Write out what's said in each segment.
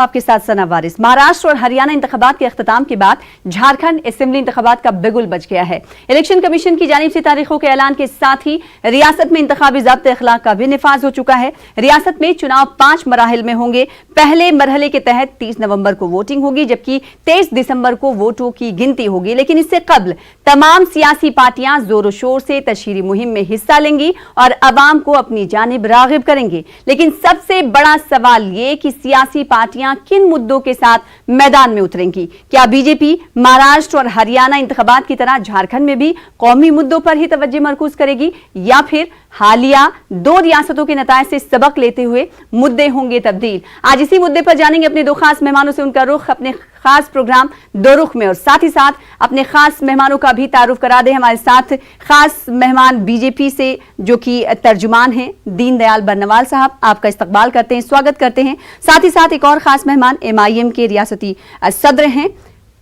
आपके साथ सना वारिस। महाराष्ट्र और हरियाणा इंतखाबात के अख्ताम के बाद झारखंड असेंबली इंतखाबात का बिगुल बज गया है। इलेक्शन कमीशन की जानिब से तारीखों के ऐलान के साथ ही रियासत में इंतखाबी ज़ाब्ते अखलाक का भी निफाज हो चुका है। रियासत में चुनाव 5 मराहिल में होंगे। पहले मरहले के तहत 30 नवंबर को वोटिंग होगी, जबकि 23 दिसंबर को वोटों की गिनती होगी। लेकिन इससे कबल तमाम सियासी पार्टियां जोरों शोर से तशहीरी मुहिम में हिस्सा लेंगी और अवाम को अपनी जानिब रागिब करेंगे। लेकिन सबसे बड़ा सवाल ये कि सियासी पार्टियां किन मुद्दों के साथ मैदान में उतरेंगी। क्या बीजेपी महाराष्ट्र और हरियाणा इंतखाबात की तरह झारखंड में भी कौमी मुद्दों पर ही तवज्जो मरकूज करेगी, या फिर हालिया 2 रियासतों के नतायज से सबक लेते हुए मुद्दे होंगे तब्दील। आज इसी मुद्दे पर जानेंगे अपने 2 खास मेहमानों से उनका रुख अपने खास प्रोग्राम 2 रुख में, और साथ ही साथ अपने खास मेहमानों का भी तारुफ करा दे। हमारे साथ खास मेहमान बीजेपी से जो कि तर्जुमान हैं दीन दयाल बरनवाल साहब, आपका इस्तकबाल करते हैं, स्वागत करते हैं। साथ ही साथ एक और खास मेहमान MIM के रियासती सदर हैं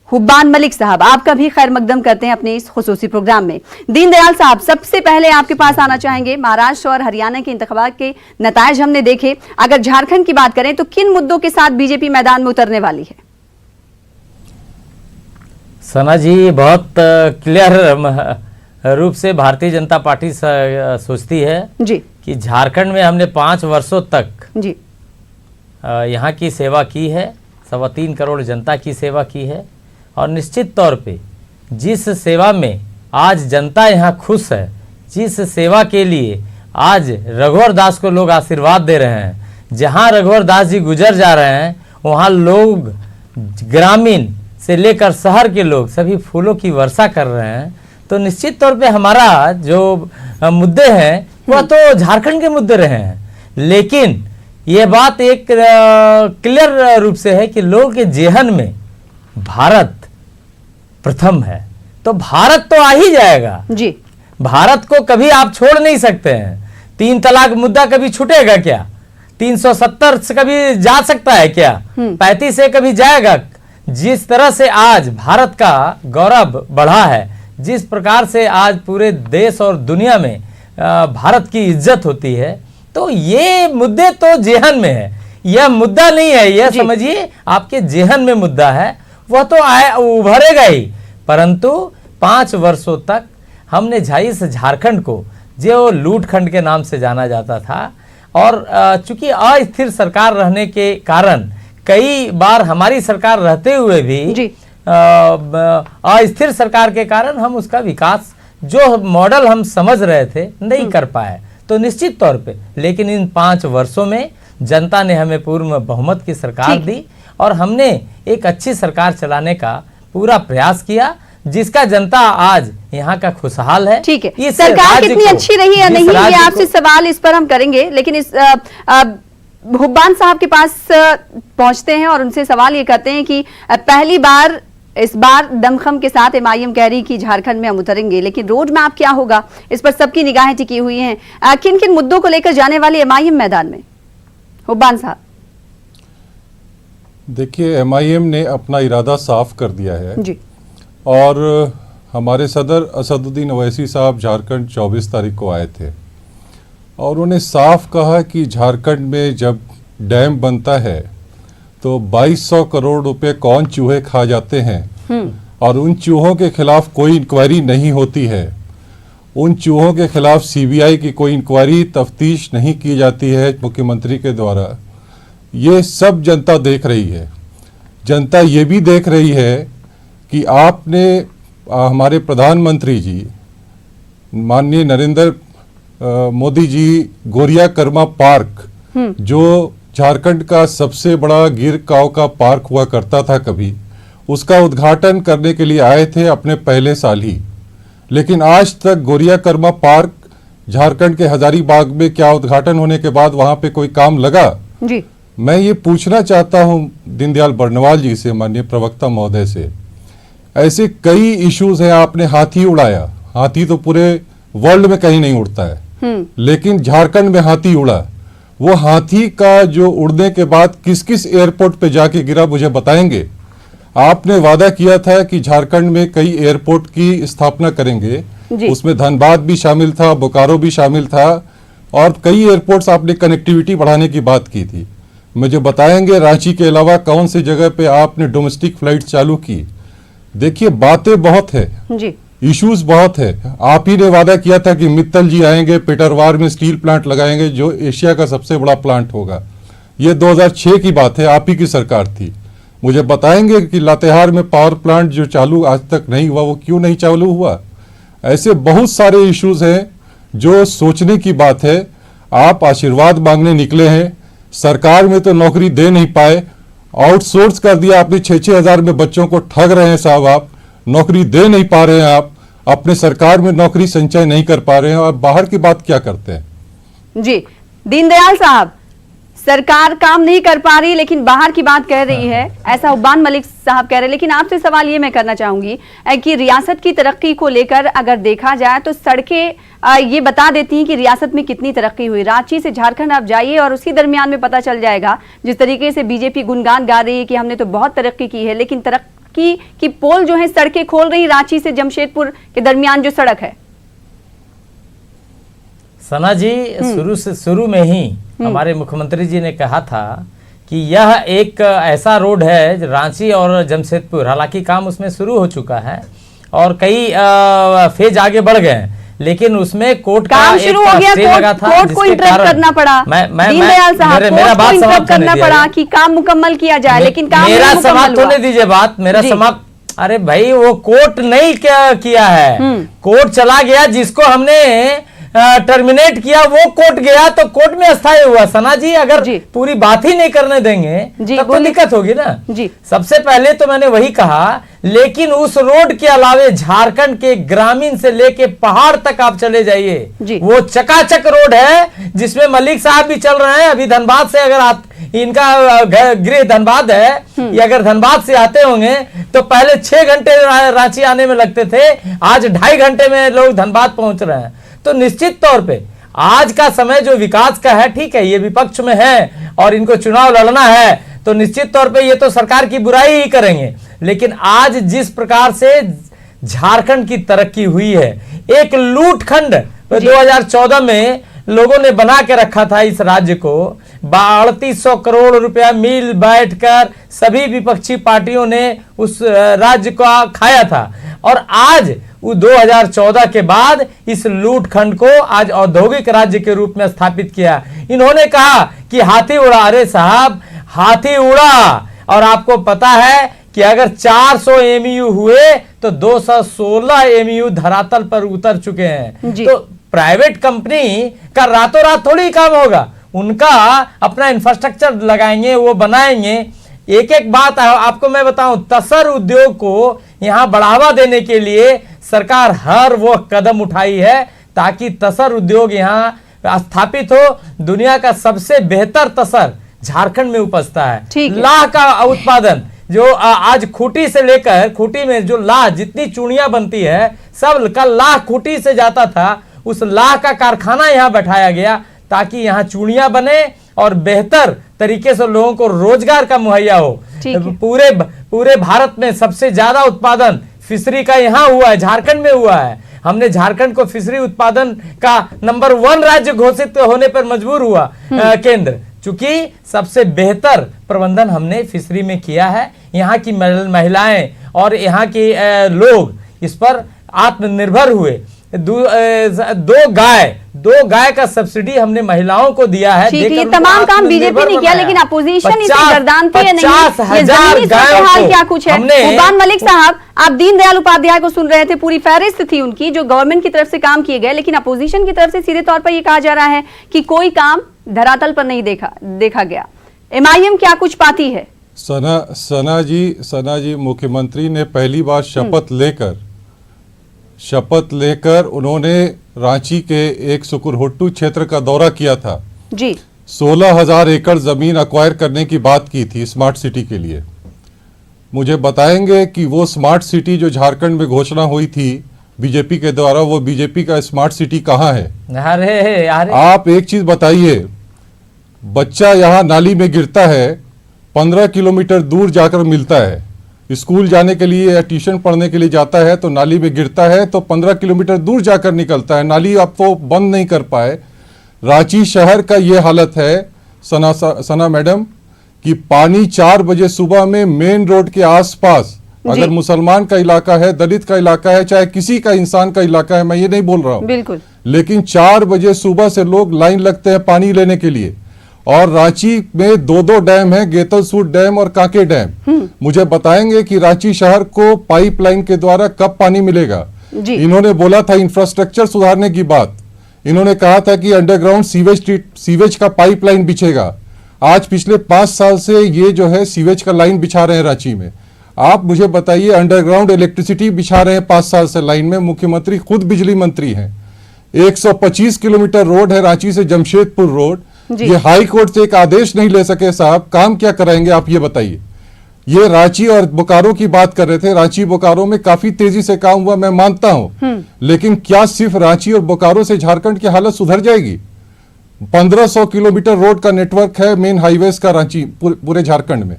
हुब्बान मलिक साहब, आपका भी खैर मकदम करते हैं अपने इस खुसूसी प्रोग्राम में। दीन दयाल साहब, सबसे पहले आपके पास आना चाहेंगे। महाराष्ट्र और हरियाणा के इंतखाबात के नतायज हमने देखे, अगर झारखंड की बात करें तो किन मुद्दों के साथ बीजेपी मैदान में उतरने वाली है? सना जी, बहुत क्लियर रूप से भारतीय जनता पार्टी सोचती है जी कि झारखंड में हमने 5 वर्षों तक जी यहाँ की सेवा की है, 3.25 करोड़ जनता की सेवा की है, और निश्चित तौर पे जिस सेवा में आज जनता यहाँ खुश है, जिस सेवा के लिए आज रघुवर दास को लोग आशीर्वाद दे रहे हैं, जहाँ रघुवर दास जी गुजर जा रहे हैं वहाँ लोग ग्रामीण से लेकर शहर के लोग सभी फूलों की वर्षा कर रहे हैं, तो निश्चित तौर पे हमारा जो मुद्दे हैं वह तो झारखंड के मुद्दे रहे हैं। लेकिन ये बात एक क्लियर रूप से है कि लोगों के जेहन में भारत प्रथम है, तो भारत तो आ ही जाएगा जी। भारत को कभी आप छोड़ नहीं सकते हैं। 3 तलाक मुद्दा कभी छूटेगा क्या? 370 से कभी जा सकता है क्या? 35 से कभी जाएगा? जिस तरह से आज भारत का गौरव बढ़ा है, जिस प्रकार से आज पूरे देश और दुनिया में भारत की इज्जत होती है, तो ये मुद्दे तो जेहन में है। यह मुद्दा नहीं है, यह समझिए आपके जेहन में मुद्दा है, वह तो उभरेगा ही। परंतु 5 वर्षों तक हमने इस झारखंड को जो लूटखंड के नाम से जाना जाता था, और चूंकि अस्थिर सरकार रहने के कारण कई बार हमारी सरकार रहते हुए भी अस्थिर सरकार के कारण हम उसका विकास जो मॉडल हम समझ रहे थे नहीं कर पाए। तो निश्चित तौर पे लेकिन इन 5 वर्षों में जनता ने हमें पूर्ण बहुमत की सरकार दी और हमने एक अच्छी सरकार चलाने का पूरा प्रयास किया, जिसका जनता आज यहाँ का खुशहाल है। ठीक है, सरकार कितनी अच्छी रही या नहीं, ये आपसे सवाल इस पर हम करेंगे, लेकिन इस हुब्बान साहब के पास पहुंचते हैं और उनसे सवाल ये करते हैं कि पहली बार इस बार दमखम के साथ MIM कह रही कि झारखंड में हम उतरेंगे, लेकिन रोड मैप क्या होगा इस पर सबकी निगाहें टिकी हुई हैं। किन किन मुद्दों को लेकर जाने वाली MIM मैदान में? हुब्बान साहब, देखिए, MIM ने अपना इरादा साफ कर दिया है जी। और हमारे सदर असदुद्दीन ओवैसी साहब झारखंड 24 तारीख को आए थे और उन्होंने साफ कहा कि झारखंड में जब डैम बनता है तो 2200 करोड़ रुपए कौन चूहे खा जाते हैं, और उन चूहों के खिलाफ कोई इंक्वायरी नहीं होती है, उन चूहों के खिलाफ CBI की कोई इंक्वायरी तफ्तीश नहीं की जाती है मुख्यमंत्री के द्वारा। ये सब जनता देख रही है। जनता ये भी देख रही है कि आपने हमारे प्रधानमंत्री जी माननीय नरेंद्र मोदी जी गोरिया कर्मा पार्क, जो झारखंड का सबसे बड़ा गिर काव का पार्क हुआ करता था कभी, उसका उद्घाटन करने के लिए आए थे अपने पहले साल ही। लेकिन आज तक गोरिया कर्मा पार्क झारखंड के हजारीबाग में क्या उद्घाटन होने के बाद वहां पे कोई काम लगा जी? मैं ये पूछना चाहता हूं दीनदयाल बरनवाल जी से, माननीय प्रवक्ता महोदय से, ऐसे कई इश्यूज हैं। आपने हाथी उड़ाया, हाथी तो पूरे वर्ल्ड में कहीं नहीं उड़ता है, लेकिन झारखंड में हाथी उड़ा। वो हाथी का जो उड़ने के बाद किस किस एयरपोर्ट पे जाके गिरा मुझे बताएंगे? आपने वादा किया था कि झारखंड में कई एयरपोर्ट की स्थापना करेंगे, उसमें धनबाद भी शामिल था, बोकारो भी शामिल था, और कई एयरपोर्ट्स आपने कनेक्टिविटी बढ़ाने की बात की थी। मुझे बताएंगे रांची के अलावा कौन सी जगह पे आपने डोमेस्टिक फ्लाइट चालू की? देखिए, बातें बहुत है जी, इश्यूज बहुत है। आप ही ने वादा किया था कि मित्तल जी आएंगे, पेटरवार में स्टील प्लांट लगाएंगे जो एशिया का सबसे बड़ा प्लांट होगा। ये 2006 की बात है, आप ही की सरकार थी। मुझे बताएंगे कि लातेहार में पावर प्लांट जो चालू आज तक नहीं हुआ, वो क्यों नहीं चालू हुआ? ऐसे बहुत सारे इश्यूज हैं जो सोचने की बात है। आप आशीर्वाद मांगने निकले हैं, सरकार में तो नौकरी दे नहीं पाए, आउटसोर्स कर दिया आपने। 6-6 हजार में बच्चों को ठग रहे हैं साहब, आप नौकरी दे नहीं पा रहे हैं, आप अपने सरकार में नौकरी संचय नहीं कर पा रहे हैं, और बाहर की बात क्या करते हैं? जी, दीनदयाल साहब, सरकार काम नहीं कर पा रही लेकिन बाहर की बात कह रही है, ऐसा उबान मलिक साहब कह रहे हैं। लेकिन आपसे सवाल ये मैं करना चाहूंगी कि रियासत की तरक्की को लेकर अगर देखा जाए तो सड़कें ये बता देती हैं कि रियासत में कितनी तरक्की हुई। रांची से झारखंड आप जाइए और उसी दरमियान में पता चल जाएगा। जिस तरीके से बीजेपी गुणगान गा रही है कि हमने तो बहुत तरक्की की है, लेकिन तरक्की की पोल जो है सड़कें खोल रही रांची से जमशेदपुर के दरमियान जो सड़क है। सना जी, शुरू में ही हमारे मुख्यमंत्री जी ने कहा था कि यह एक ऐसा रोड है रांची और जमशेदपुर, हालांकि काम उसमें शुरू हो चुका है और कई फेज आगे बढ़ गए, लेकिन उसमें कोर्ट का एक स्टे लगा था, कोर्ट को इंटरप्ट करना पड़ा। दीनदयाल साहब, मेरा बात समाप्त करना पड़ा कि काम मुकम्मल किया जाए, लेकिन काम मेरा समाप्त होने दीजिए बात, मेरा समाप्त। अरे भाई, वो कोर्ट नहीं किया है, कोर्ट चला गया, जिसको हमने टर्मिनेट किया वो कोर्ट गया तो कोर्ट में अस्थायी हुआ। सना जी, अगर पूरी बात ही नहीं करने देंगे तब तो दिक्कत होगी ना। सबसे पहले तो मैंने वही कहा, लेकिन उस रोड के अलावे झारखंड के ग्रामीण से लेके पहाड़ तक आप चले जाइए, वो चकाचक रोड है जिसमें मलिक साहब भी चल रहे हैं। अभी धनबाद से अगर इनका गृह धनबाद है, या अगर धनबाद से आते होंगे तो पहले 6 घंटे रांची आने में लगते थे, आज 2.5 घंटे में लोग धनबाद पहुंच रहे हैं। तो निश्चित तौर पे आज का समय जो विकास का है, ठीक है, ये विपक्ष में है और इनको चुनाव लड़ना है, तो निश्चित तौर पे ये तो सरकार की बुराई ही करेंगे। लेकिन आज जिस प्रकार से झारखंड की तरक्की हुई है, एक लूटखंड 2014 में लोगों ने बना के रखा था इस राज्य को, 3800 करोड़ रुपया मिल बैठकर सभी विपक्षी पार्टियों ने उस राज्य को खाया था, और आज 2014 के बाद इस लूटखंड को आज औद्योगिक राज्य के रूप में स्थापित किया। इन्होंने कहा कि हाथी उड़ा। अरे साहब, हाथी उड़ा, और आपको पता है कि अगर 400 एमयू हुए तो 216 एमयू धरातल पर उतर चुके हैं। तो प्राइवेट कंपनी का रातों रात थोड़ी काम होगा, उनका अपना इंफ्रास्ट्रक्चर लगाएंगे, वो बनाएंगे। एक एक बात आपको मैं बताऊं, तसर उद्योग को यहां बढ़ावा देने के लिए सरकार हर वो कदम उठाई है ताकि तसर उद्योग यहां स्थापित हो। दुनिया का सबसे बेहतर तसर झारखंड में उपजता है। लाह का उत्पादन जो आज खूंटी से लेकर, खूंटी में जो लाह जितनी चूड़ियां बनती है, सब का लाह खूंटी से जाता था। उस लाह का कारखाना यहां बैठाया गया ताकि यहां चूड़ियां बने और बेहतर तरीके से लोगों को रोजगार का मुहैया हो। पूरे भारत में सबसे ज्यादा उत्पादन फिशरी का यहाँ हुआ है, झारखंड में हुआ है। हमने झारखंड को फिशरी उत्पादन का नंबर 1 राज्य घोषित होने पर मजबूर हुआ केंद्र, चूंकि सबसे बेहतर प्रबंधन हमने फिशरी में किया है। यहाँ की महिलाएं और यहाँ के लोग इस पर आत्मनिर्भर हुए। दो गाय का सब्सिडी हमने महिलाओं को दिया है। ये तमाम काम बीजेपी ने किया, लेकिन अपोजिशन इसे गर्दानती है नहीं। ये जमीनी हाल क्या कुछ है? उबान मलिक साहब, आप दीनदयाल उपाध्याय को सुन रहे थे, पूरी फहरिस्त थी उनकी जो गवर्नमेंट की तरफ से काम किए गए, लेकिन अपोजिशन की तरफ से सीधे तौर पर यह कहा जा रहा है कि कोई काम धरातल पर नहीं देखा गया। MIM क्या कुछ पाती है? सना जी, मुख्यमंत्री ने पहली बार शपथ लेकर उन्होंने रांची के एक सुकुरहुट्टू क्षेत्र का दौरा किया था जी। 16,000 एकड़ जमीन अक्वायर करने की बात की थी स्मार्ट सिटी के लिए। मुझे बताएंगे कि वो स्मार्ट सिटी जो झारखंड में घोषणा हुई थी बीजेपी के द्वारा, वो बीजेपी का स्मार्ट सिटी कहाँ है? अरे आप एक चीज बताइए, बच्चा यहाँ नाली में गिरता है, 15 किलोमीटर दूर जाकर मिलता है। स्कूल जाने के लिए या ट्यूशन पढ़ने के लिए जाता है तो नाली में गिरता है तो 15 किलोमीटर दूर जाकर निकलता है, नाली आपको बंद नहीं कर पाए। रांची शहर का ये हालत है सना मैडम कि पानी 4 बजे सुबह में मेन रोड के आसपास, अगर मुसलमान का इलाका है, दलित का इलाका है, चाहे किसी का इंसान का इलाका है, मैं ये नहीं बोल रहा हूं, बिल्कुल, लेकिन 4 बजे सुबह से लोग लाइन लगते हैं पानी लेने के लिए। और रांची में 2 डैम है, गेतलसूट डैम और कांके डैम। मुझे बताएंगे कि रांची शहर को पाइपलाइन के द्वारा कब पानी मिलेगा? इन्होंने बोला था इंफ्रास्ट्रक्चर सुधारने की बात, इन्होंने कहा था कि अंडरग्राउंड सीवेज का पाइपलाइन बिछेगा। आज पिछले 5 साल से ये जो है सीवेज का लाइन बिछा रहे हैं रांची में। आप मुझे बताइए, अंडरग्राउंड इलेक्ट्रिसिटी बिछा रहे हैं 5 साल से लाइन में, मुख्यमंत्री खुद बिजली मंत्री हैं। 125 किलोमीटर रोड है रांची से जमशेदपुर रोड, ये हाई कोर्ट से एक आदेश नहीं ले सके साहब, काम क्या कराएंगे आप ये बताइए। ये रांची और बोकारो की बात कर रहे थे, रांची बोकारो में काफी तेजी से काम हुआ, मैं मानता हूं, लेकिन क्या सिर्फ रांची और बोकारो से झारखंड की हालत सुधर जाएगी? 1500 किलोमीटर रोड का नेटवर्क है मेन हाईवेज का रांची पूरे झारखंड में।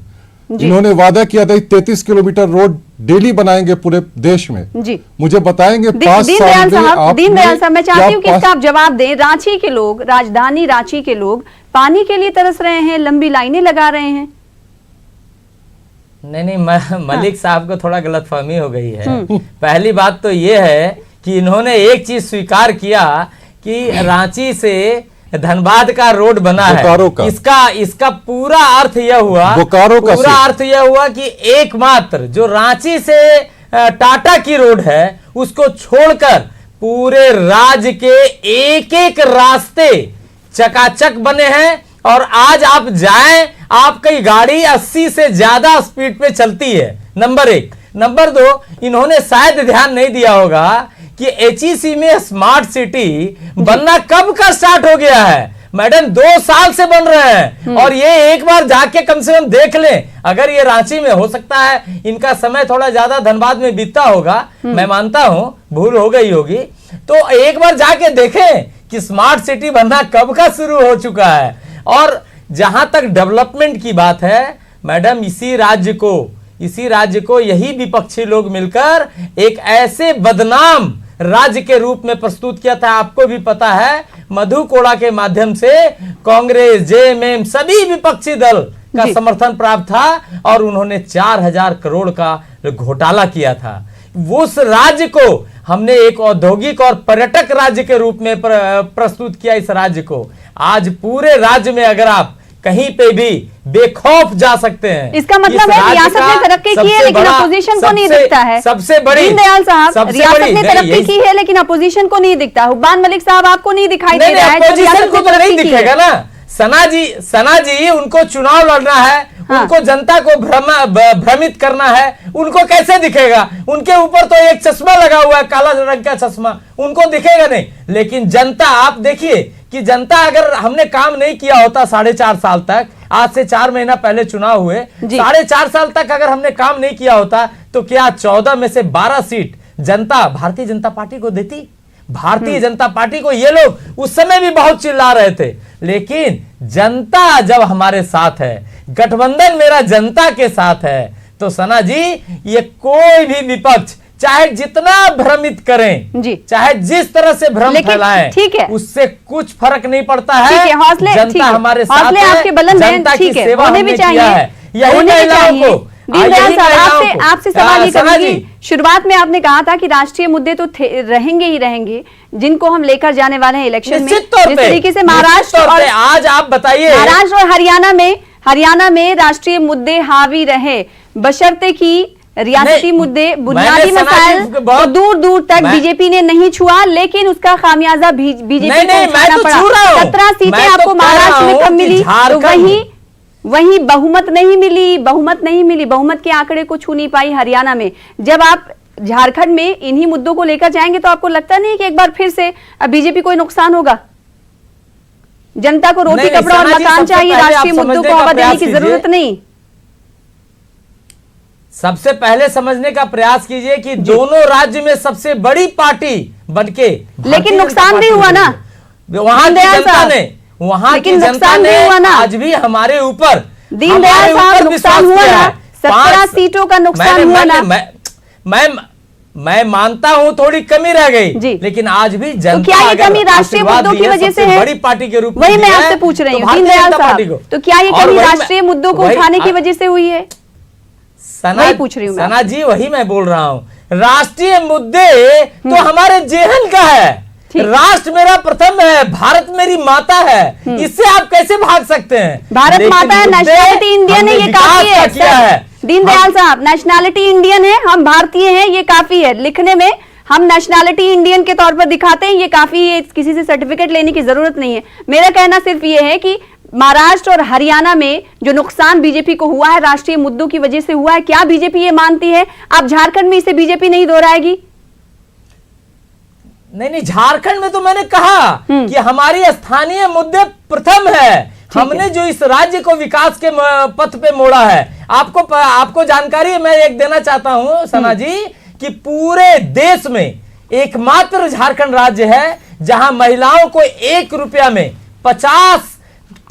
इन्होंने वादा किया था 33 किलोमीटर रोड डेली बनाएंगे पूरे देश में। जी मुझे बताएंगे 5 साल में आप। दीनदयाल साहब, मैं चाहती हूँ कि इसका आप जवाब दें। रांची के लोग, राजधानी रांची के लोग पानी के लिए तरस रहे हैं, लंबी लाइनें लगा रहे हैं। नहीं, मलिक साहब को थोड़ा गलतफहमी हो गई है। पहली बात तो ये है कि इन्होंने एक चीज स्वीकार किया कि रांची से धनबाद का रोड बना है। इसका पूरा अर्थ यह हुआ, पूरा अर्थ यह हुआ कि एकमात्र जो रांची से टाटा की रोड है उसको छोड़कर पूरे राज्य के एक एक रास्ते चकाचक बने हैं। और आज आप जाएं, आपकी गाड़ी 80 से ज्यादा स्पीड पे चलती है, नंबर 1। नंबर 2, इन्होंने शायद ध्यान नहीं दिया होगा कि एचईसी में स्मार्ट सिटी बनना कब का स्टार्ट हो गया है। मैडम 2 साल से बन रहे हैं, और ये एक बार जाके कम से कम देख लें। अगर ये रांची में हो सकता है इनका समय थोड़ा ज्यादा धनबाद में बीतता होगा, मैं मानता हूं भूल हो गई होगी, तो एक बार जाके देखें कि स्मार्ट सिटी बनना कब का शुरू हो चुका है। और जहां तक डेवलपमेंट की बात है मैडम, इसी राज्य को यही विपक्षी लोग मिलकर एक ऐसे बदनाम राज्य के रूप में प्रस्तुत किया था। आपको भी पता है, मधु कोड़ा के माध्यम से कांग्रेस, जेएमएम सभी विपक्षी दल का समर्थन प्राप्त था, और उन्होंने 4000 करोड़ का घोटाला किया था। उस राज्य को हमने एक औद्योगिक और पर्यटक राज्य के रूप में प्रस्तुत किया। इस राज्य को आज पूरे राज्य में अगर आप कहीं पे भी बेखौफ जा सकते हैं। इसका मतलब है रियासत ने तरक्की की है लेकिन अपोजिशन को नहीं दिखता है। सबसे बड़ी दीनदयाल साहब, रियासत ने तरक्की की है लेकिन अपोजिशन को नहीं दिखता। हुब्बान मलिक साहब, आपको नहीं दिखाई दे रहा है? अपोजिशन को तो नहीं दिखेगा ना। सना जी उनको चुनाव लड़ना है, उनको जनता को भ्रमित करना है, उनको कैसे दिखेगा? उनके ऊपर तो एक चश्मा लगा हुआ है, काला रंग का चश्मा, उनको दिखेगा नहीं। लेकिन जनता, आप देखिए कि जनता, अगर हमने काम नहीं किया होता 4.5 साल तक, आज से 4 महीना पहले चुनाव हुए, 4.5 साल तक अगर हमने काम नहीं किया होता तो क्या 14 में से 12 सीट जनता भारतीय जनता पार्टी को देती? भारतीय जनता पार्टी को ये लोग उस समय भी बहुत चिल्ला रहे थे, लेकिन जनता जब हमारे साथ है, गठबंधन मेरा जनता के साथ है, तो सना जी ये कोई भी विपक्ष चाहे जितना भ्रमित करें, चाहे जिस तरह से भ्रम फैलाएं, ठीक है, उससे कुछ फर्क नहीं पड़ता है। हौसले, जनता हमारे साथ है, आपके बलन में, जनता की सेवा हमने भी किया है। यही महिलाओं को, आपसे सवाल ये करूंगी, शुरुआत में आपने कहा था कि राष्ट्रीय मुद्दे तो रहेंगे ही रहेंगे जिनको हम लेकर जाने वाले हैं इलेक्शन में। जिस तरीके से महाराष्ट्र और आज आप बताइए, महाराष्ट्र और हरियाणा में राष्ट्रीय मुद्दे हावी रहे, बशर्ते की रियासती मुद्दे, बुनियादी मसाइल तो दूर दूर तक बीजेपी ने नहीं छुआ, लेकिन उसका खामियाजा बीजेपी को उठाना पड़ा। 17 सीटें आपको महाराष्ट्र में कम मिली, तो वहीं बहुमत नहीं मिली, बहुमत के आंकड़े को छू नहीं पाई हरियाणा में। जब आप झारखंड में इन्हीं मुद्दों को लेकर जाएंगे तो आपको लगता नहीं कि एक बार फिर से बीजेपी को नुकसान होगा? जनता को रोटी कपड़ा और मकान चाहिए, राष्ट्रीय मुद्दों को हवा देने की जरूरत नहीं। सबसे पहले समझने का प्रयास कीजिए कि दोनों राज्य में सबसे बड़ी पार्टी बनके, लेकिन नुकसान भी हुआ ना वहां की जनता ने, वहां की जनता ने आज भी हमारे ऊपर, दीनदयाल साहब, नुकसान हुआ ना, 17 सीटों का नुकसान हुआ ना। मैं मानता हूं थोड़ी कमी रह गई, लेकिन आज भी जनता, तो क्या ये कमी राष्ट्रीय मुद्दों की वजह से है? बड़ी पार्टी के रूप में वही मैं आपसे पूछ रही हूँ दीनदयाल साहब, तो क्या ये कमी राष्ट्रीय मुद्दों को उठाने की वजह से हुई है? वही पूछ रही हूँ सना जी, वही मैं बोल रहा हूँ। राष्ट्रीय मुद्दे तो हमारे जेहन का है, राष्ट्र मेरा प्रथम है, भारत मेरी माता है, इससे आप कैसे भाग सकते हैं? भारत माता है, नेशनलिटी इंडियन है, ये काफी है। किया है दीनदयाल साहब, नेशनलिटी इंडियन है, हम भारतीय हैं, ये काफी है। लिखने में हम नेशनलिटी इंडियन के तौर पर दिखाते हैं, ये काफी है, किसी से सर्टिफिकेट लेने की जरूरत नहीं है। मेरा कहना सिर्फ ये है कि महाराष्ट्र और हरियाणा में जो नुकसान बीजेपी को हुआ है राष्ट्रीय मुद्दों की वजह से हुआ है, क्या बीजेपी ये मानती है? अब झारखंड में इसे बीजेपी नहीं दोहराएगी? नहीं, झारखंड में तो मैंने कहा कि हमारी स्थानीय मुद्दे प्रथम है। हमने जो इस राज्य को विकास के पथ पे मोड़ा है, आपको जानकारी मैं एक देना चाहता हूं सना जी, कि पूरे देश में एकमात्र झारखंड राज्य है जहां महिलाओं को 1 रुपया में 50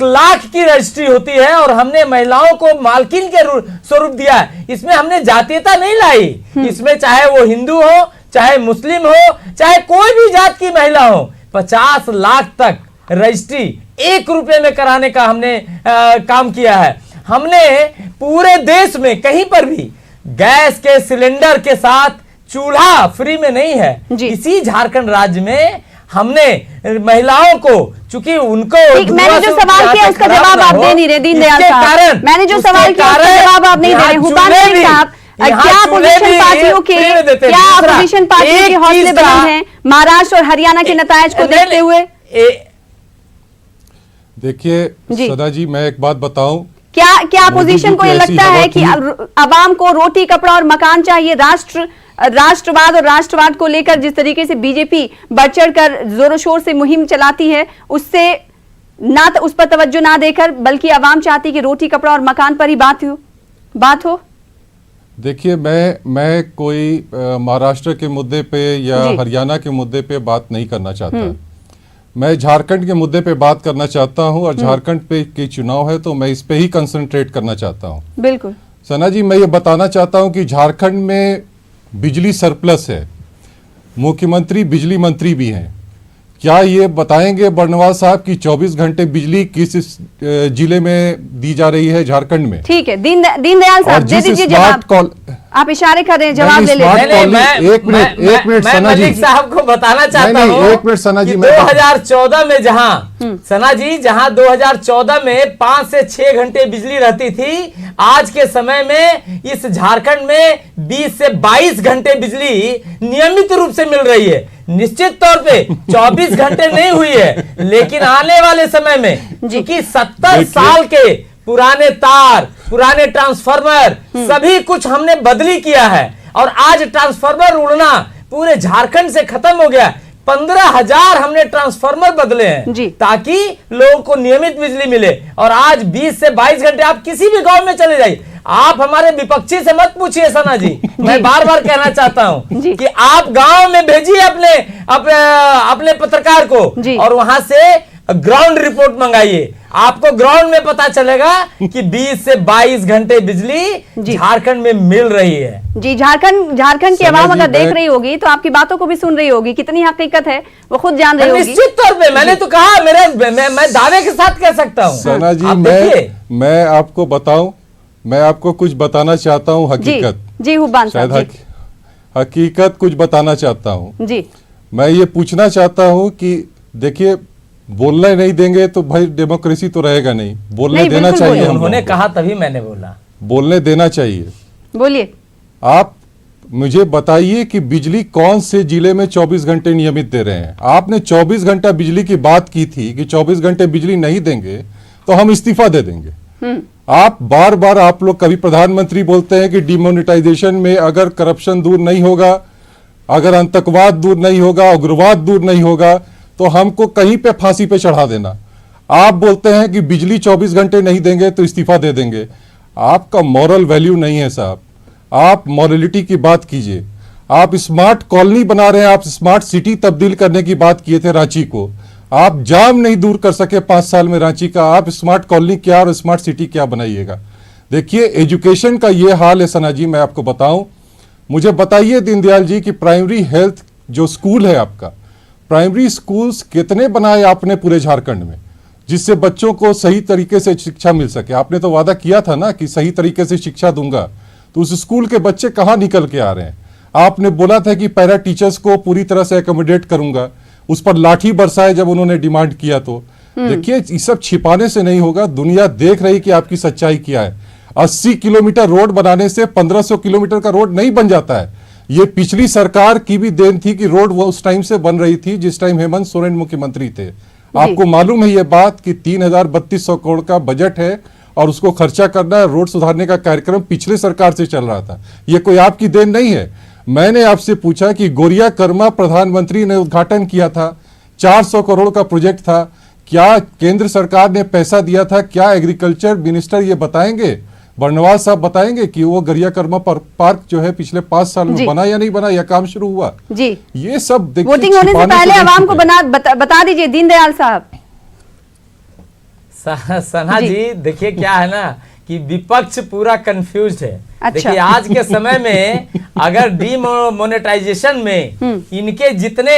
लाख की रजिस्ट्री होती है, और हमने महिलाओं को मालकिन के स्वरूप दिया है। इसमें हमने जातीयता नहीं लाई, इसमें चाहे वो हिंदू हो, चाहे मुस्लिम हो, चाहे कोई भी जात की महिला हो, 50 लाख तक रजिस्ट्री 1 रुपये में कराने का हमने काम किया है। हमने पूरे देश में कहीं पर भी गैस के सिलेंडर के साथ चूल्हा फ्री में नहीं है। इसी झारखंड राज्य में हमने महिलाओं को, चूंकि उनको मैंने जो सवाल किया उसका जवाब आप दे नहीं रहे दीनदयाल साहब, मैंने जो सवाल किया उसका जवाब आप नहीं दे रहे। हुसैन साहब, क्या अपोजिशन पार्टियों के हौसले बुलंद हैं महाराष्ट्र और हरियाणा के नतायज को देखते हुए? देखिए सदा जी, मैं एक बात बताऊं, क्या अपोजिशन को ये लगता है कि अवाम को रोटी कपड़ा और मकान चाहिए? राष्ट्रवाद और राष्ट्रवाद को लेकर जिस तरीके से बीजेपी बढ़ चढ़ कर जोरों शोर से मुहिम चलाती है, उससे ना तो उस पर तवज्जो ना देकर बल्कि अवाम चाहती कि रोटी कपड़ा और मकान पर ही बात हो। देखिए, मैं कोई महाराष्ट्र के मुद्दे पे या हरियाणा के मुद्दे पे बात नहीं करना चाहता। मैं झारखंड के मुद्दे पे बात करना चाहता हूं, और झारखंड पे के चुनाव है तो मैं इस पे ही कंसंट्रेट करना चाहता हूं। बिल्कुल सना जी, मैं ये बताना चाहता हूं कि झारखंड में बिजली सरप्लस है, मुख्यमंत्री बिजली मंत्री भी हैं। क्या ये बताएंगे बर्नवाल साहब कि 24 घंटे बिजली किस जिले में दी जा रही है झारखंड में? ठीक है, दीनदयाल साहब दे दीजिए जवाब। आप इशारे कर रहे हैं, जवाब ले लीजिए। एक मिनट सना जी, साहब को बताना चाहता हूं, 1 मिनट सना जी, 2014 में जहां 2014 में 5 से 6 घंटे बिजली रहती थी, आज के समय में इस झारखंड में 20 से 22 घंटे बिजली नियमित रूप से मिल रही है। निश्चित तौर पे 24 घंटे नहीं हुई है, लेकिन आने वाले समय में क्योंकि 70 साल के पुराने तार, पुराने ट्रांसफार्मर, सभी कुछ हमने बदली किया है, और आज ट्रांसफार्मर उड़ना पूरे झारखंड से खत्म हो गया। 15,000 हमने ट्रांसफार्मर बदले हैं ताकि लोगों को नियमित बिजली मिले। और आज 20 से 22 घंटे आप किसी भी गांव में चले जाइए, आप हमारे विपक्षी से मत पूछिए सना जी, मैं बार बार कहना चाहता हूं कि आप गांव में भेजिए अपने पत्रकार को, और वहां से ग्राउंड रिपोर्ट मंगाइए, आपको ग्राउंड में पता चलेगा कि 20 से 22 घंटे बिजली झारखंड में मिल रही है। जी, झारखंड की आवाम अगर देख रही होगी तो आपकी बातों को भी सुन रही होगी, कितनी हकीकत है वो खुद जान रही होगी। निश्चित तौर पे मैंने तो कहा, मैं दावे के साथ कह सकता हूँ। सना जी, मैं आपको बताऊं, मैं आपको कुछ बताना चाहता हूँ, हकीकत जी हुब्बान साहब, हकीकत कुछ बताना चाहता हूँ जी। मैं ये पूछना चाहता हूँ कि देखिए, बोलने नहीं देंगे तो भाई डेमोक्रेसी तो रहेगा नहीं, बोलने देना चाहिए। उन्होंने कहा तभी मैंने बोला, बोलने देना चाहिए। बोलिए। आप मुझे बताइए कि बिजली कौन से जिले में 24 घंटे नियमित दे रहे हैं? आपने 24 घंटा बिजली की बात की थी कि 24 घंटे बिजली नहीं देंगे तो हम इस्तीफा दे देंगे। आप बार बार, आप लोग कभी प्रधानमंत्री बोलते हैं कि डिमोनेटाइजेशन में अगर करप्शन दूर नहीं होगा, अगर आतंकवाद दूर नहीं होगा, उग्रवाद दूर नहीं होगा, तो हमको कहीं पे फांसी पे चढ़ा देना। आप बोलते हैं कि बिजली 24 घंटे नहीं देंगे तो इस्तीफा दे देंगे। आपका मॉरल वैल्यू नहीं है साहब, आप मॉरलिटी की बात कीजिए। आप स्मार्ट कॉलोनी बना रहे हैं, आप स्मार्ट सिटी तब्दील करने की बात किए थे रांची को, आप जाम नहीं दूर कर सके 5 साल में रांची का, आप स्मार्ट कॉलोनी क्या और स्मार्ट सिटी क्या बनाइएगा? देखिए, एजुकेशन का ये हाल है सना जी, मैं आपको बताऊं, मुझे बताइए दीनदयाल जी कि प्राइमरी हेल्थ जो स्कूल है आपका, प्राइमरी स्कूल्स कितने बनाए आपने पूरे झारखंड में, जिससे बच्चों को सही तरीके से शिक्षा मिल सके? आपने तो वादा किया था ना कि सही तरीके से शिक्षा दूंगा, तो उस स्कूल के बच्चे कहाँ निकल के आ रहे हैं? आपने बोला था कि पैरा टीचर्स को पूरी तरह से एकोमोडेट करूंगा, उस पर लाठी बरसाए जब उन्होंने डिमांड किया तो। देखिए, ये सब छिपाने से नहीं होगा, दुनिया देख रही कि आपकी सच्चाई क्या है। 80 किलोमीटर रोड बनाने से 1500 किलोमीटर का रोड नहीं बन जाता है। ये पिछली सरकार की भी देन थी कि रोड वो उस टाइम से बन रही थी जिस टाइम हेमंत सोरेन मुख्यमंत्री थे। आपको मालूम है ये बात कि 3200 करोड़ का बजट है और उसको खर्चा करना है, रोड सुधारने का कार्यक्रम पिछले सरकार से चल रहा था। ये कोई आपकी देन नहीं है। मैंने आपसे पूछा कि गोरिया कर्मा प्रधानमंत्री ने उद्घाटन किया था, 400 करोड़ का प्रोजेक्ट था, क्या केंद्र सरकार ने पैसा दिया था? क्या एग्रीकल्चर मिनिस्टर ये बताएंगे, बर्नवाल साहब बताएंगे कि वो गरिया कर्मा पार्क जो है पिछले 5 साल में बना या नहीं बना, या काम शुरू हुआ? जी, ये सब देखिए, वोटिंग होने से पहले आवाम को बता दीजिए दीनदयाल साहब। सना जी देखिए क्या है ना कि विपक्ष पूरा कंफ्यूज है। अच्छा। देखिए आज के समय में अगर डीमोनेटाइजेशन में इनके जितने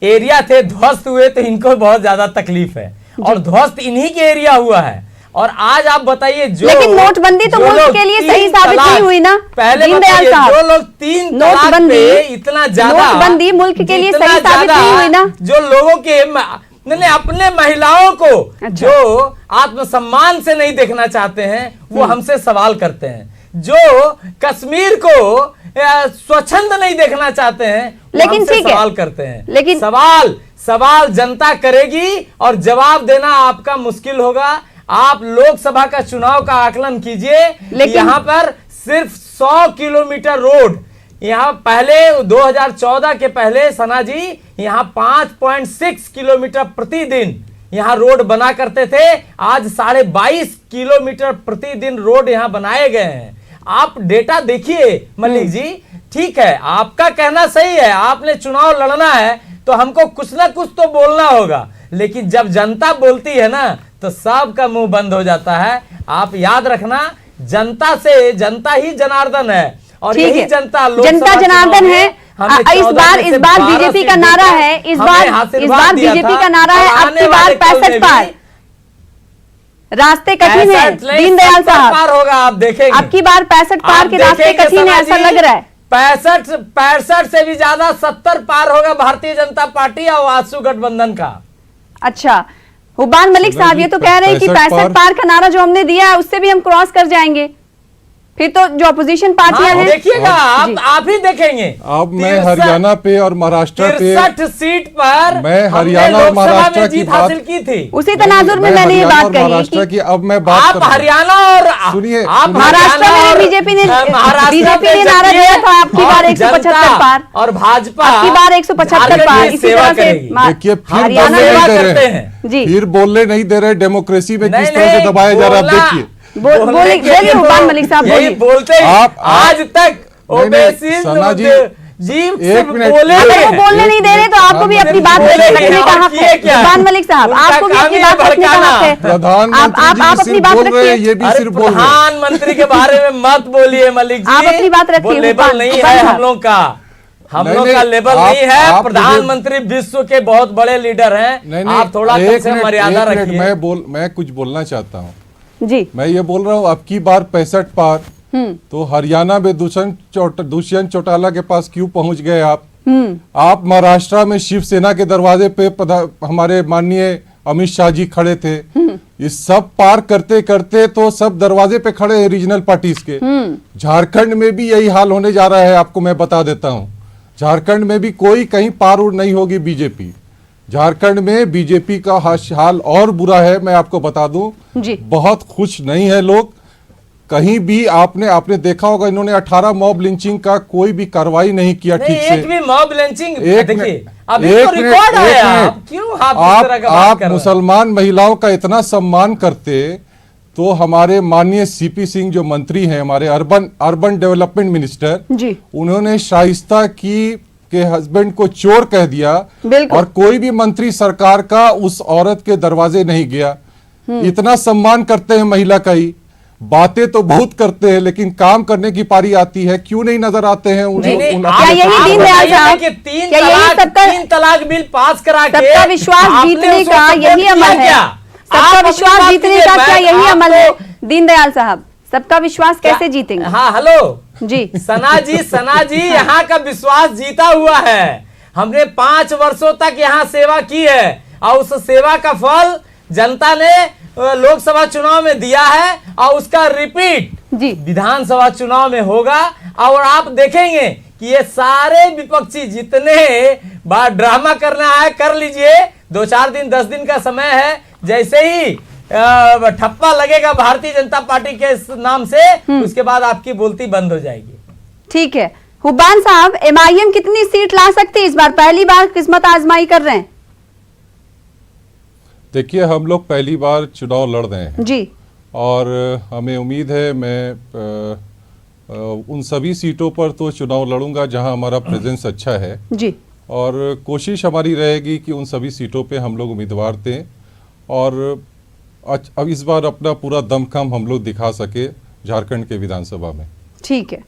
एरिया थे ध्वस्त हुए तो इनको बहुत ज्यादा तकलीफ है, और ध्वस्त इन्हीं के एरिया हुआ है। और आज आप बताइए, जो लेकिन नोटबंदी तो मुल्क के लिए सही साबित नहीं हुई ना। पहले दीनदयाल साहब, जो लोग 3 तलाक पे इतना ज्यादा, नोटबंदी मुल्क के लिए सही साबित नहीं हुई ना। जो लोगों के अपने महिलाओं को जो आत्मसम्मान से नहीं देखना चाहते हैं वो हमसे सवाल करते हैं, जो कश्मीर को स्वच्छंद नहीं देखना चाहते हैं लेकिन हमसे सवाल करते हैं। लेकिन सवाल जनता करेगी और जवाब देना आपका मुश्किल होगा। आप लोकसभा का चुनाव का आकलन कीजिए, यहाँ पर सिर्फ 100 किलोमीटर रोड, यहाँ पहले 2014 के पहले सना जी यहाँ 5.6 किलोमीटर प्रतिदिन यहाँ रोड बना करते थे। आज 22.5 किलोमीटर प्रतिदिन रोड यहाँ बनाए गए हैं। आप डेटा देखिए मलिक जी, ठीक है आपका कहना सही है, आपने चुनाव लड़ना है तो हमको कुछ ना कुछ तो बोलना होगा, लेकिन जब जनता बोलती है ना तो सबका मुंह बंद हो जाता है। आप याद रखना, जनता ही जनार्दन है, और यही जनता जनार्दन है। इस बार बीजेपी का नारा है, इस बार बीजेपी का नारा है, अब की बार 65 पार। रास्ते कठिन है दीनदयाल साहब, पार होगा आप देखेंगे। अब की बार 65 पार के रास्ते कठिन है, ऐसा लग रहा है। 65 से भी ज्यादा 70 पार होगा भारतीय जनता पार्टी और आसू गठबंधन का। अच्छा, हुब्बान मलिक साहब ये तो कह रहे हैं कि 65 पार का नारा जो हमने दिया है उससे भी हम क्रॉस कर जाएंगे, फिर तो जो अपोजिशन पार्टियां हैं देखिएगा आप ही देखेंगे। अब मैं हरियाणा पे और महाराष्ट्र पे 63 सीट पर मैं हरियाणा और महाराष्ट्र की बात हासिल की थी। उसी तनाजुर में मैंने ये बात कही कि अब मैं बात आप हरियाणा और सुनिए, आप महाराष्ट्र में बीजेपी ने नारा दिया था आपकी बार 175 पार, और भाजपा आपकी बार 175 पार। इसी तरह से देखिए फिर बोलने नहीं दे रहे, डेमोक्रेसी में किस तरह से दबाया जा रहा है। देखिए बोलिए हुब्बान मलिक साहब, यही बोलते आप आज तक सना जी बोलने नहीं दे रहे तो आपको भी अपनी बात रखने का हक है। हुब्बान मलिक साहब, आपको भी अपनी बात रखने का हक है। प्रधानमंत्री अपनी बात रखिए। ये भी सिर्फ बोल रहे हैं। प्रधानमंत्री के बारे में मत बोलिए मलिक जी, आप अपनी बात रखिए। लेवल नहीं है हम लोग का, हम लोग का लेवल नहीं है। प्रधानमंत्री विश्व के बहुत बड़े लीडर हैं, आप थोड़ा मर्यादा रखिए। मैं कुछ बोलना चाहता हूँ जी। मैं ये बोल रहा हूँ, अब की बार 65 पार तो हरियाणा में दुष्यंत चौटाला के पास क्यों पहुंच गए आप? आप महाराष्ट्र में शिवसेना के दरवाजे पे हमारे माननीय अमित शाह जी खड़े थे। ये सब पार करते करते तो सब दरवाजे पे खड़े हैं रीजनल पार्टीज के। झारखंड में भी यही हाल होने जा रहा है, आपको मैं बता देता हूँ। झारखंड में भी कोई कहीं पार उड़ नहीं होगी बीजेपी। झारखंड में बीजेपी का हाल और बुरा है, मैं आपको बता दूं। बहुत खुश नहीं है लोग कहीं भी। आपने देखा होगा, इन्होंने 18 मॉब लिंचिंग का कोई भी कार्रवाई नहीं किया ठीक से। एक भी मॉब लिंचिंग देखिए, आप मुसलमान महिलाओं का इतना सम्मान करते तो हमारे माननीय सीपी सिंह जो मंत्री हैं, हमारे अर्बन डेवलपमेंट मिनिस्टर, उन्होंने शाइस्ता के हस्बैंड को चोर कह दिया और कोई भी मंत्री सरकार का उस औरत के दरवाजे नहीं गया। इतना सम्मान करते हैं महिला का ही। बातें तो बहुत करते हैं लेकिन काम करने की पारी आती है, क्यों नहीं नजर आते हैं क्या यही दीनदयाल साहब तीन तलाक बिल पास करा के सबका विश्वास जीतने का यही अमल है? सबका विश्वास जीतने का क्या यही अमल है दीनदयाल साहब? सबका विश्वास कैसे जीतेंगे? हाँ हेलो जी सना जी यहाँ का विश्वास जीता हुआ है। हमने 5 वर्षों तक यहाँ सेवा की है और उस सेवा का फल जनता ने लोकसभा चुनाव में दिया है और उसका रिपीट जी विधानसभा चुनाव में होगा। और आप देखेंगे कि ये सारे विपक्षी जितने बार ड्रामा करना है कर लीजिए, 2-4 दिन 10 दिन का समय है, जैसे ही ठप्पा लगेगा भारतीय जनता पार्टी के नाम से उसके बाद आपकी बोलती बंद हो जाएगी। ठीक है हुब्बान साहब, एमआईएम कितनी सीट ला सकती है इस बार? पहली बार किस्मत आजमाई कर रहे हैं। देखिए हम लोग पहली बार चुनाव लड़ रहे हैं जी और हमें उम्मीद है मैं उन सभी सीटों पर तो चुनाव लड़ूंगा जहां हमारा प्रेजेंस अच्छा है जी, और कोशिश हमारी रहेगी कि उन सभी सीटों पे हम लोग उम्मीदवार दें और अब इस बार अपना पूरा दमखम हम लोग दिखा सके झारखंड के विधानसभा में। ठीक है,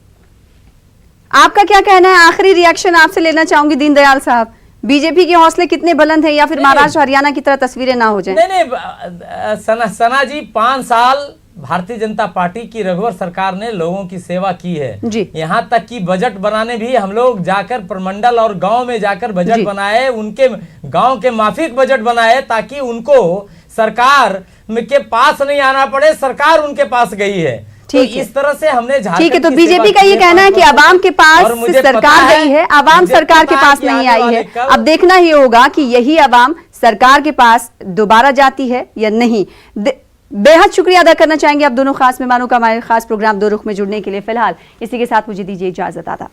आपका क्या कहना है? आखिरी रिएक्शन आपसे लेना चाहूंगी दीनदयाल साहब, बीजेपी के हौसले कितने बुलंद हैं या फिर महाराष्ट्र हरियाणा की तरह तस्वीरें ना हो जाएं? नहीं सना जी 5 साल भारतीय जनता पार्टी की रघुवर सरकार ने लोगों की सेवा की है जी। यहाँ तक कि बजट बनाने भी हम लोग जाकर प्रमंडल और गांव में जाकर बजट बनाए, उनके गांव के माफिक बजट बनाए ताकि उनको सरकार के पास नहीं आना पड़े, सरकार उनके पास गई है। तो इस तरह से हमने ठीक है, तो बीजेपी का ये कहना है कि आवाम के पास सरकार गई है, आवाम सरकार के पास नहीं आई है। अब देखना ही होगा कि यही आवाम सरकार के पास दोबारा जाती है या नहीं। बेहद शुक्रिया अदा करना चाहेंगे आप दोनों खास मेहमानों का हमारे खास प्रोग्राम दो रुख में जुड़ने के लिए। फिलहाल इसी के साथ मुझे दीजिए इजाजत। आता